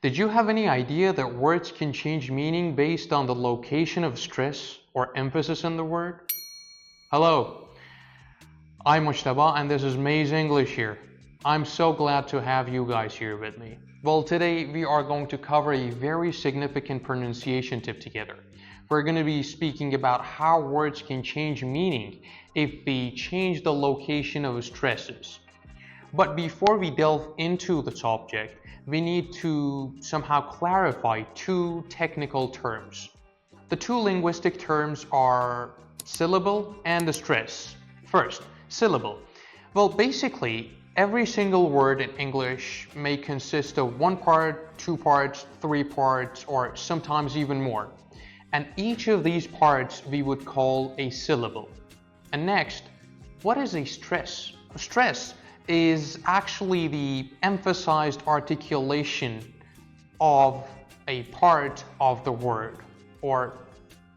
Did you have any idea that words can change meaning based on the location of stress or emphasis in the word? Hello, I'm Mushtaba and this is Maze English here. I'm so glad to have you guys here with me. Well, today we are going to cover a very significant pronunciation tip together. We're going to be speaking about how words can change meaning if we change the location of stresses. But before we delve into the subject, we need to somehow clarify two technical terms. The two linguistic terms are syllable and the stress. First, syllable. Well, basically, every single word in English may consist of one part, two parts, three parts, or sometimes even more. And each of these parts we would call a syllable. And next, what is a stress? A stress is actually the emphasized articulation of a part of the word, or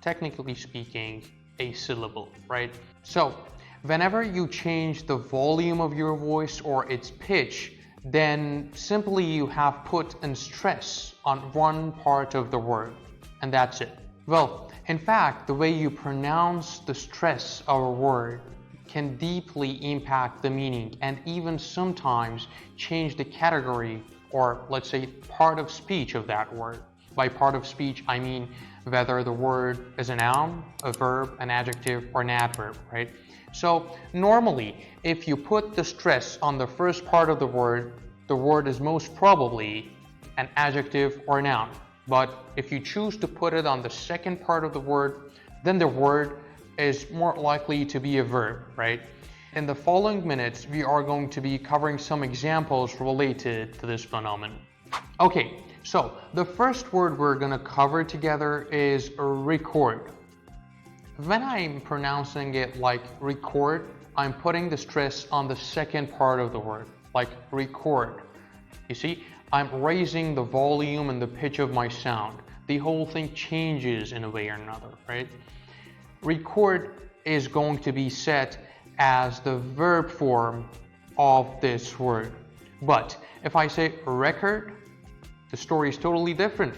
technically speaking, a syllable, right? So, whenever you change the volume of your voice or its pitch, then simply you have put a stress on one part of the word, and that's it. Well, in fact, the way you pronounce the stress of a word can deeply impact the meaning and even sometimes change the category, or let's say part of speech of that word. By part of speech, I mean whether the word is a noun, a verb, an adjective, or an adverb, right? So normally, if you put the stress on the first part of the word is most probably an adjective or a noun. But if you choose to put it on the second part of the word, then the word is more likely to be a verb, right? In the following minutes, we are going to be covering some examples related to this phenomenon. Okay, so the first word we're going to cover together is record. When I'm pronouncing it like record, I'm putting the stress on the second part of the word, like record. You see, I'm raising the volume and the pitch of my sound. The whole thing changes in a way or another, right? Record is going to be set as the verb form of this word. But if I say record, the story is totally different.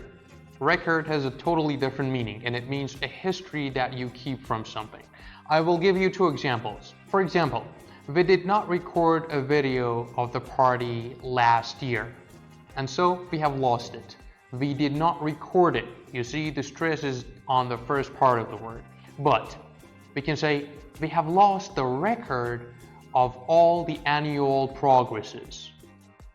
Record has a totally different meaning, and it means a history that you keep from something. I will give you two examples. For example, we did not record a video of the party last year, and so we have lost it. We did not record it. You see, the stress is on the first part of the word. But we can say we have lost the record of all the annual progresses.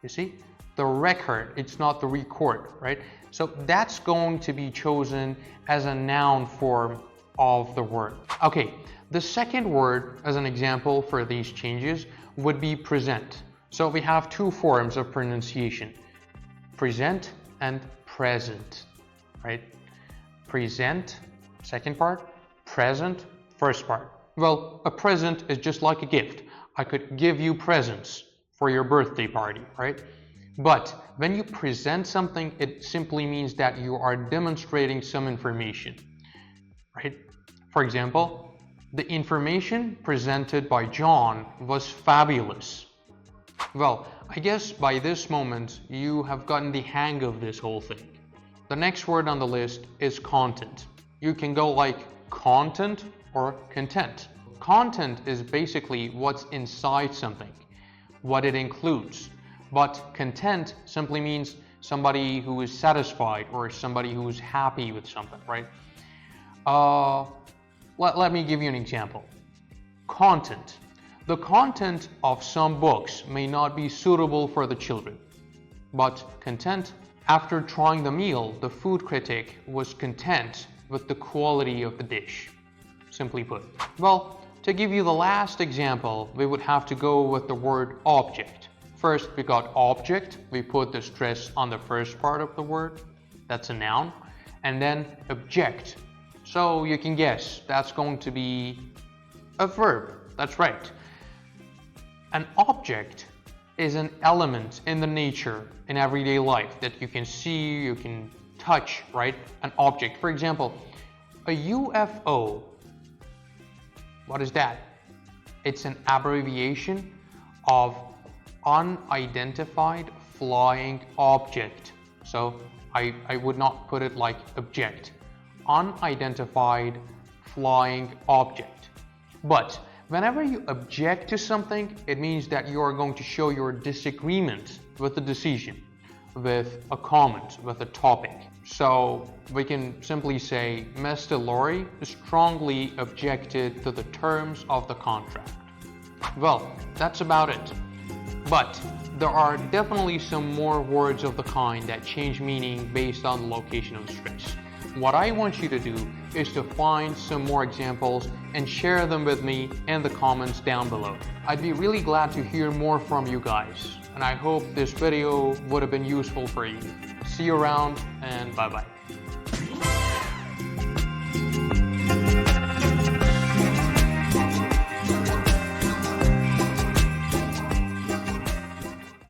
You see, the record, it's not the record, right? So that's going to be chosen as a noun form of the word. Okay, the second word as an example for these changes would be present. So we have two forms of pronunciation, present and present, right? Present, second part, present, first part. Well, a present is just like a gift. I could give you presents for your birthday party, right? But when you present something, it simply means that you are demonstrating some information, right? For example, the information presented by John was fabulous. Well, I guess by this moment, you have gotten the hang of this whole thing. The next word on the list is content. You can go like content or content. Content is basically what's inside something, what it includes. But content simply means somebody who is satisfied or somebody who is happy with something, right? Let me give you an example. Content. The content of some books may not be suitable for the children. But content. After trying the meal, the food critic was content with the quality of the dish. Simply put. Well, to give you the last example, we would have to go with the word object. First, we got object. We put the stress on the first part of the word. That's a noun. And then object. So you can guess, that's going to be a verb. That's right. An object is an element in the nature, in everyday life that you can see, you can touch, right? An object. For example, a UFO. What is that? It's an abbreviation of unidentified flying object. So I would not put it like object. Unidentified flying object. But whenever you object to something, it means that you are going to show your disagreement with the decision, with a comment, with a topic. So we can simply say Mr. Lorry strongly objected to the terms of the contract. Well, that's about it. But there are definitely some more words of the kind that change meaning based on the location of stress. What I want you to do is to find some more examples and share them with me in the comments down below. I'd be really glad to hear more from you guys, and I hope this video would have been useful for you. See you around, and bye bye.